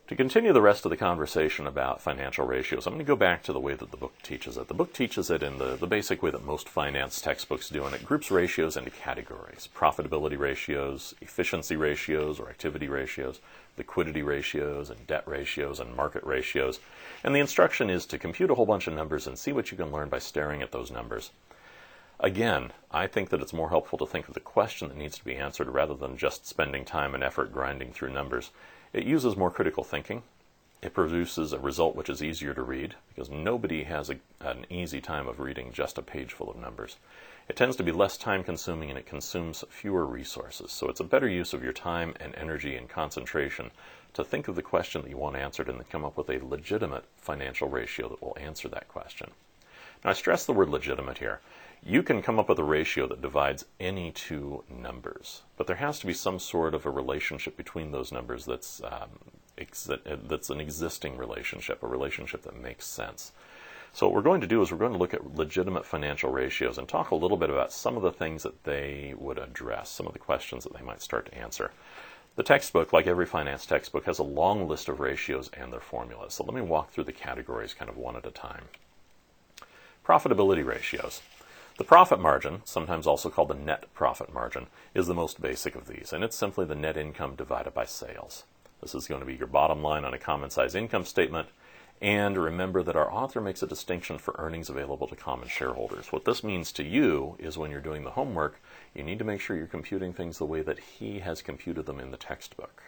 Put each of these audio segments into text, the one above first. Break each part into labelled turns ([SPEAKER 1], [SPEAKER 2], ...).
[SPEAKER 1] To continue the rest of the conversation about financial ratios, I'm going to go back to the way that the book teaches it. The book teaches it in the basic way that most finance textbooks do, and it groups ratios into categories: profitability ratios, efficiency ratios or activity ratios, liquidity ratios, and debt ratios, and market ratios. And the instruction is to compute a whole bunch of numbers and see what you can learn by staring at those numbers. Again, I think that it's more helpful to think of the question that needs to be answered rather than just spending time and effort grinding through numbers. It uses more critical thinking. It produces a result which is easier to read, because nobody has an easy time of reading just a page full of numbers. It tends to be less time consuming, and it consumes fewer resources. So it's a better use of your time and energy and concentration to think of the question that you want answered and then come up with a legitimate financial ratio that will answer that question. Now, I stress the word legitimate here. You can come up with a ratio that divides any two numbers, but there has to be some sort of a relationship between those numbers that's an existing relationship, a relationship that makes sense. So what we're going to do is we're going to look at legitimate financial ratios and talk a little bit about some of the things that they would address, some of the questions that they might start to answer. The textbook, like every finance textbook, has a long list of ratios and their formulas. So let me walk through the categories kind of one at a time. Profitability ratios. The profit margin, sometimes also called the net profit margin, is the most basic of these, and it's simply the net income divided by sales. This is going to be your bottom line on a common size income statement, and remember that our author makes a distinction for earnings available to common shareholders. What this means to you is when you're doing the homework, you need to make sure you're computing things the way that he has computed them in the textbook.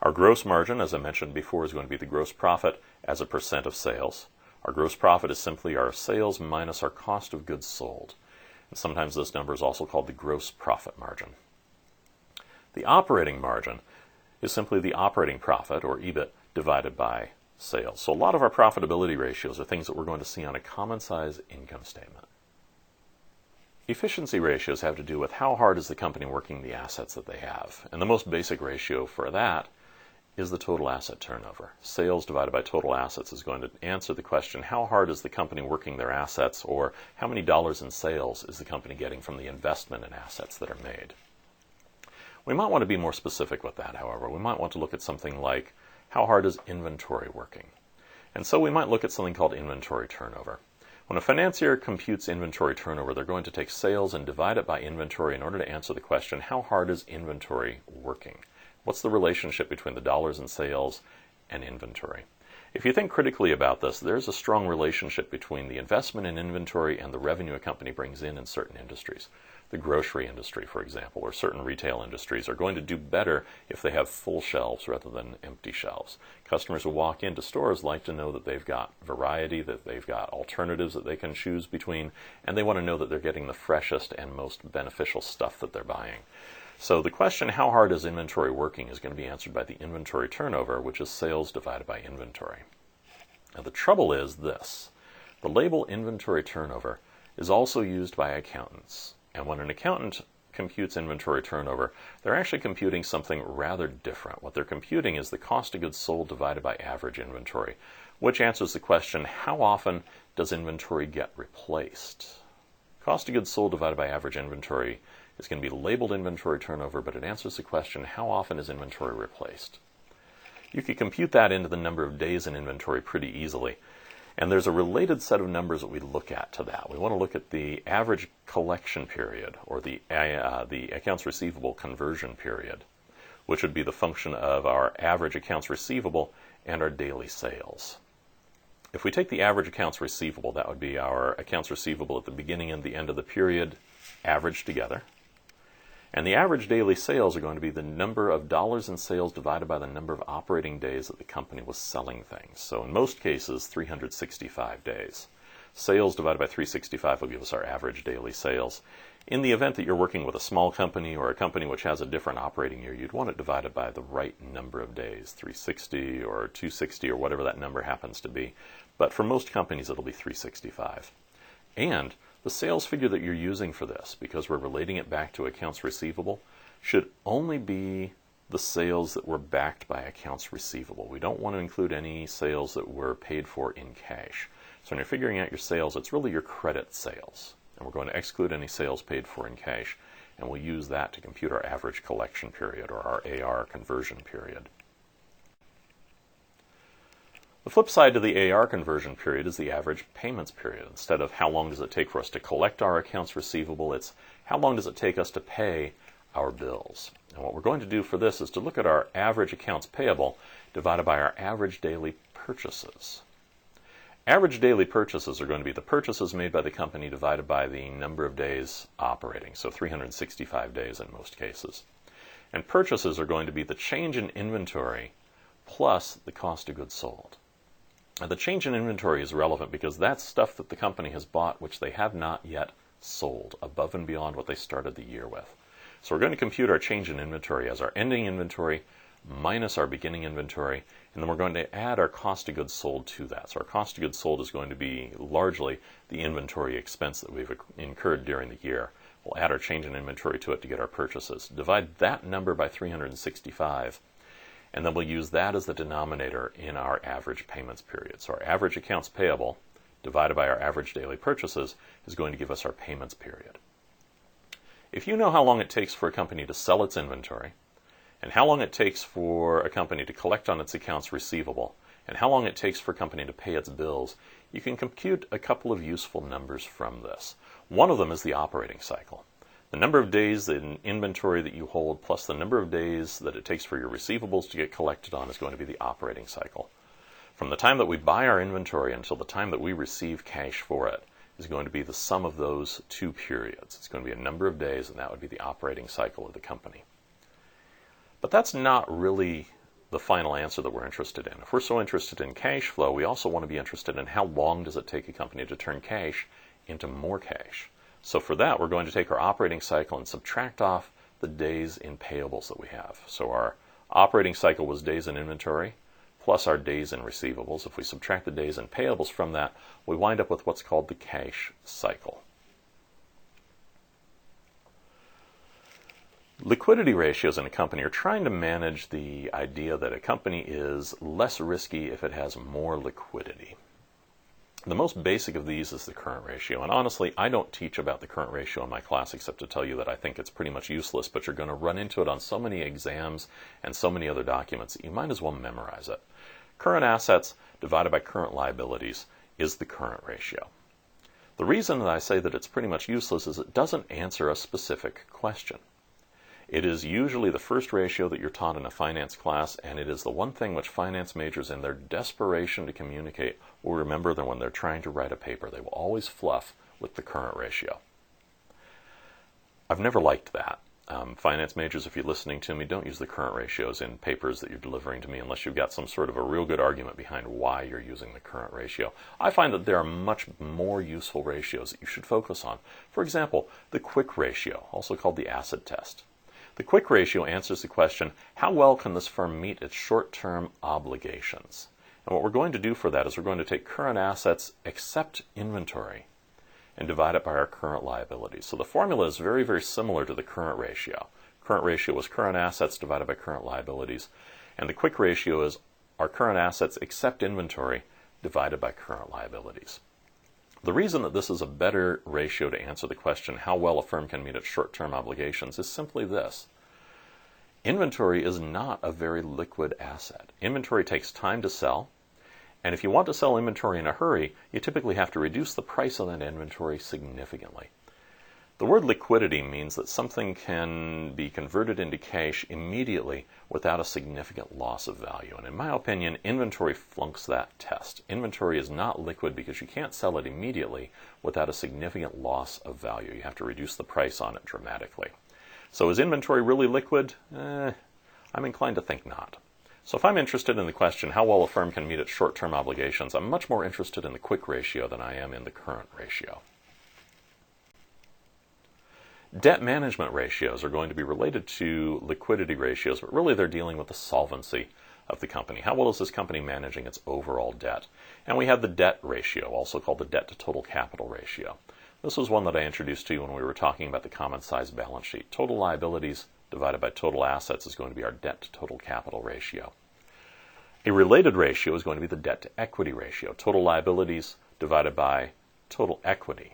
[SPEAKER 1] Our gross margin, as I mentioned before, is going to be the gross profit as a percent of sales. Our gross profit is simply our sales minus our cost of goods sold. And sometimes this number is also called the gross profit margin. The operating margin is simply the operating profit, or EBIT, divided by sales. So a lot of our profitability ratios are things that we're going to see on a common size income statement. Efficiency ratios have to do with how hard is the company working the assets that they have. And the most basic ratio for that is the total asset turnover. Sales divided by total assets is going to answer the question, how hard is the company working their assets, or how many dollars in sales is the company getting from the investment in assets that are made? We might want to be more specific with that, however. We might want to look at something like, how hard is inventory working? And so we might look at something called inventory turnover. When a financier computes inventory turnover, they're going to take sales and divide it by inventory in order to answer the question, how hard is inventory working? What's the relationship between the dollars in sales and inventory? If you think critically about this, there's a strong relationship between the investment in inventory and the revenue a company brings in certain industries. The grocery industry, for example, or certain retail industries are going to do better if they have full shelves rather than empty shelves. Customers who walk into stores like to know that they've got variety, that they've got alternatives that they can choose between, and they want to know that they're getting the freshest and most beneficial stuff that they're buying. So the question, how hard is inventory working, is going to be answered by the inventory turnover, which is sales divided by inventory. Now the trouble is this. The label inventory turnover is also used by accountants. And when an accountant computes inventory turnover, they're actually computing something rather different. What they're computing is the cost of goods sold divided by average inventory, which answers the question, how often does inventory get replaced? Cost of goods sold divided by average inventory is going to be labeled inventory turnover, but it answers the question, how often is inventory replaced? You could compute that into the number of days in inventory pretty easily. And there's a related set of numbers that we look at to that. We want to look at the average collection period, or the accounts receivable conversion period, which would be the function of our average accounts receivable and our daily sales. If we take the average accounts receivable, that would be our accounts receivable at the beginning and the end of the period averaged together. And the average daily sales are going to be the number of dollars in sales divided by the number of operating days that the company was selling things. So in most cases, 365 days. Sales divided by 365 will give us our average daily sales. In the event that you're working with a small company or a company which has a different operating year, you'd want it divided by the right number of days, 360 or 260 or whatever that number happens to be. But for most companies, it'll be 365. And the sales figure that you're using for this, because we're relating it back to accounts receivable, should only be the sales that were backed by accounts receivable. We don't want to include any sales that were paid for in cash. So when you're figuring out your sales, it's really your credit sales. And we're going to exclude any sales paid for in cash, and we'll use that to compute our average collection period, or our AR conversion period. The flip side to the AR conversion period is the average payments period. Instead of how long does it take for us to collect our accounts receivable, it's how long does it take us to pay our bills. And what we're going to do for this is to look at our average accounts payable divided by our average daily purchases. Average daily purchases are going to be the purchases made by the company divided by the number of days operating, so 365 days in most cases. And purchases are going to be the change in inventory plus the cost of goods sold. Now, the change in inventory is relevant because that's stuff that the company has bought which they have not yet sold, above and beyond what they started the year with. So we're going to compute our change in inventory as our ending inventory minus our beginning inventory, and then we're going to add our cost of goods sold to that. So our cost of goods sold is going to be largely the inventory expense that we've incurred during the year. We'll add our change in inventory to it to get our purchases. Divide that number by 365, and then we'll use that as the denominator in our average payments period. So our average accounts payable divided by our average daily purchases is going to give us our payments period. If you know how long it takes for a company to sell its inventory, and how long it takes for a company to collect on its accounts receivable, and how long it takes for a company to pay its bills, you can compute a couple of useful numbers from this. One of them is the operating cycle. The number of days in inventory that you hold plus the number of days that it takes for your receivables to get collected on is going to be the operating cycle. From the time that we buy our inventory until the time that we receive cash for it is going to be the sum of those two periods. It's going to be a number of days, and that would be the operating cycle of the company. But that's not really the final answer that we're interested in. If we're so interested in cash flow, we also want to be interested in how long does it take a company to turn cash into more cash. So for that, we're going to take our operating cycle and subtract off the days in payables that we have. So our operating cycle was days in inventory plus our days in receivables. If we subtract the days in payables from that, we wind up with what's called the cash cycle. Liquidity ratios in a company are trying to manage the idea that a company is less risky if it has more liquidity. The most basic of these is the current ratio, and honestly, I don't teach about the current ratio in my class except to tell you that I think it's pretty much useless, but you're going to run into it on so many exams and so many other documents that you might as well memorize it. Current assets divided by current liabilities is the current ratio. The reason that I say that it's pretty much useless is it doesn't answer a specific question. It is usually the first ratio that you're taught in a finance class, and it is the one thing which finance majors, in their desperation to communicate, will remember that when they're trying to write a paper, they will always fluff with the current ratio. I've never liked that. Finance majors, if you're listening to me, don't use the current ratios in papers that you're delivering to me unless you've got some sort of a real good argument behind why you're using the current ratio. I find that there are much more useful ratios that you should focus on. For example, the quick ratio, also called the acid test. The quick ratio answers the question, how well can this firm meet its short-term obligations? And what we're going to do for that is we're going to take current assets except inventory and divide it by our current liabilities. So the formula is very, very similar to the current ratio. Current ratio was current assets divided by current liabilities. And the quick ratio is our current assets except inventory divided by current liabilities. The reason that this is a better ratio to answer the question how well a firm can meet its short-term obligations is simply this. Inventory is not a very liquid asset. Inventory takes time to sell, and if you want to sell inventory in a hurry, you typically have to reduce the price of that inventory significantly. The word liquidity means that something can be converted into cash immediately without a significant loss of value. And in my opinion, inventory flunks that test. Inventory is not liquid because you can't sell it immediately without a significant loss of value. You have to reduce the price on it dramatically. So is inventory really liquid? I'm inclined to think not. So if I'm interested in the question how well a firm can meet its short-term obligations, I'm much more interested in the quick ratio than I am in the current ratio. Debt management ratios are going to be related to liquidity ratios, but really they're dealing with the solvency of the company. How well is this company managing its overall debt? And we have the debt ratio, also called the debt to total capital ratio. This was one that I introduced to you when we were talking about the common size balance sheet. Total liabilities divided by total assets is going to be our debt to total capital ratio. A related ratio is going to be the debt to equity ratio. Total liabilities divided by total equity.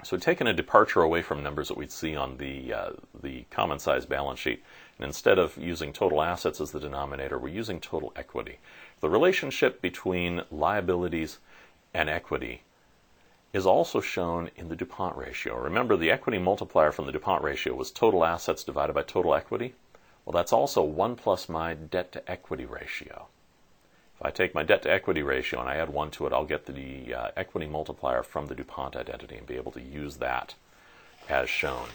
[SPEAKER 1] So taking a departure away from numbers that we'd see on the common size balance sheet And instead of using total assets as the denominator, we're using total equity. The relationship between liabilities and equity is also shown in the DuPont ratio. Remember, the equity multiplier from the DuPont ratio was total assets divided by total equity. Well, that's also 1 plus my debt to equity ratio. If I take my debt to equity ratio and I add 1 to it, I'll get the equity multiplier from the DuPont identity and be able to use that as shown.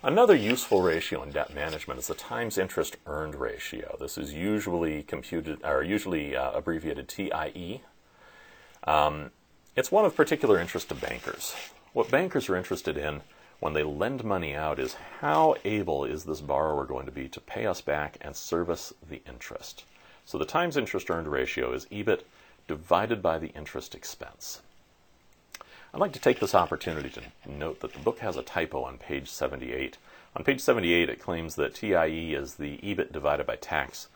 [SPEAKER 1] Another useful ratio in debt management is the times interest earned ratio. This is usually abbreviated TIE. It's one of particular interest to bankers. What bankers are interested in when they lend money out is how able is this borrower going to be to pay us back and service the interest. So the times interest earned ratio is EBIT divided by the interest expense. I'd like to take this opportunity to note that the book has a typo on page 78. On page 78, it claims that TIE is the EBIT divided by tax.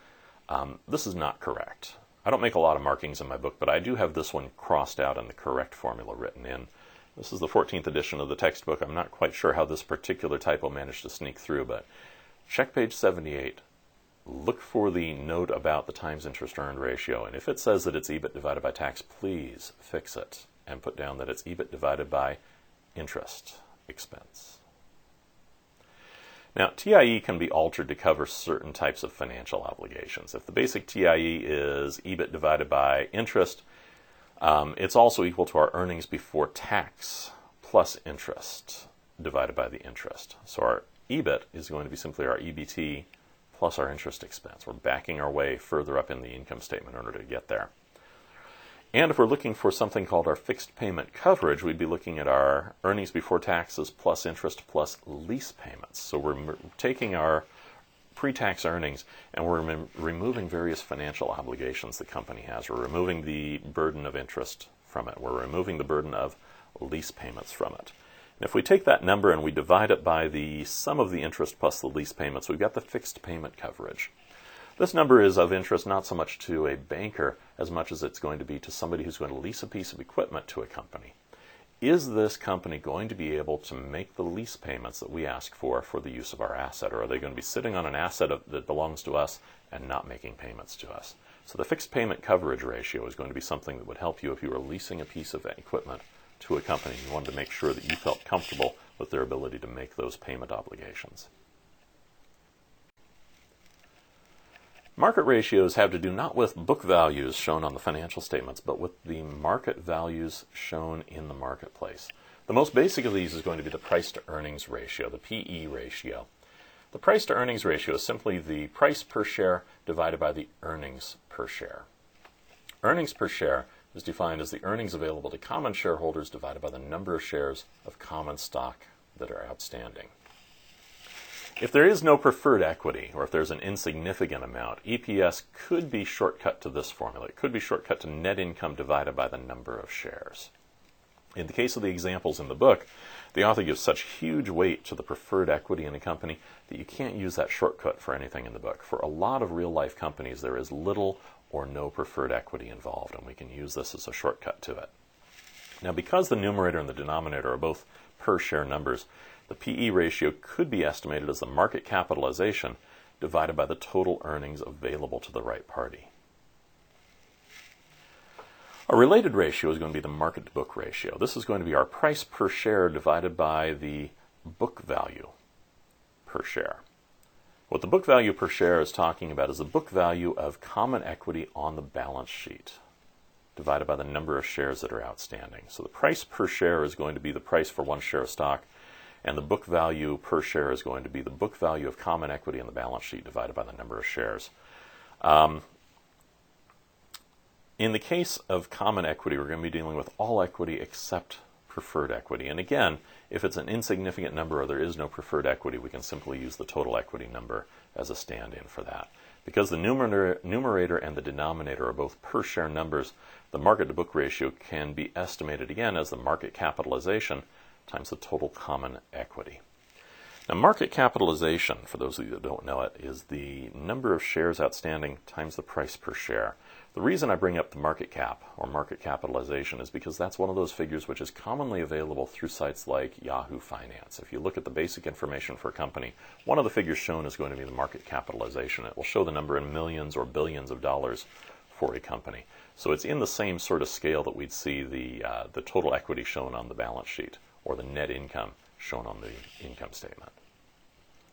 [SPEAKER 1] This is not correct. I don't make a lot of markings in my book, but I do have this one crossed out and the correct formula written in. This is the 14th edition of the textbook. I'm not quite sure how this particular typo managed to sneak through, but check page 78. Look for the note about the times interest earned ratio, and if it says that it's EBIT divided by tax, please fix it and put down that it's EBIT divided by interest expense. Now, TIE can be altered to cover certain types of financial obligations. If the basic TIE is EBIT divided by interest, it's also equal to our earnings before tax plus interest divided by the interest. So our EBIT is going to be simply our EBT plus our interest expense. We're backing our way further up in the income statement in order to get there. And if we're looking for something called our fixed payment coverage, we'd be looking at our earnings before taxes plus interest plus lease payments. So we're taking our pre-tax earnings and we're removing various financial obligations the company has. We're removing the burden of interest from it. We're removing the burden of lease payments from it. And if we take that number and we divide it by the sum of the interest plus the lease payments, we've got the fixed payment coverage. This number is of interest not so much to a banker as much as it's going to be to somebody who's going to lease a piece of equipment to a company. Is this company going to be able to make the lease payments that we ask for the use of our asset, or are they going to be sitting on an asset that belongs to us and not making payments to us? So the fixed payment coverage ratio is going to be something that would help you if you were leasing a piece of equipment to a company. You wanted to make sure that you felt comfortable with their ability to make those payment obligations. Market ratios have to do not with book values shown on the financial statements, but with the market values shown in the marketplace. The most basic of these is going to be the price to earnings ratio, the PE ratio. The price to earnings ratio is simply the price per share divided by the earnings per share. Earnings per share is defined as the earnings available to common shareholders divided by the number of shares of common stock that are outstanding. If there is no preferred equity, or if there's an insignificant amount, EPS could be shortcut to this formula. It could be shortcut to net income divided by the number of shares. In the case of the examples in the book, the author gives such huge weight to the preferred equity in a company that you can't use that shortcut for anything in the book. For a lot of real-life companies, there is little or no preferred equity involved, and we can use this as a shortcut to it. Now, because the numerator and the denominator are both per share numbers, the PE ratio could be estimated as the market capitalization divided by the total earnings available to the right party. A related ratio is going to be the market to book ratio. This is going to be our price per share divided by the book value per share. What the book value per share is talking about is the book value of common equity on the balance sheet divided by the number of shares that are outstanding. So the price per share is going to be the price for one share of stock, and the book value per share is going to be the book value of common equity on the balance sheet divided by the number of shares. In the case of common equity, we're going to be dealing with all equity except preferred equity. And again, if it's an insignificant number or there is no preferred equity, we can simply use the total equity number as a stand-in for that. Because the numerator and the denominator are both per share numbers, the market to book ratio can be estimated again as the market capitalization times the total common equity. Now, market capitalization, for those of you that don't know it, is the number of shares outstanding times the price per share. The reason I bring up the market cap or market capitalization is because that's one of those figures which is commonly available through sites like Yahoo Finance. If you look at the basic information for a company, one of the figures shown is going to be the market capitalization. It will show the number in millions or billions of dollars for a company. So it's in the same sort of scale that we'd see the total equity shown on the balance sheet or the net income shown on the income statement.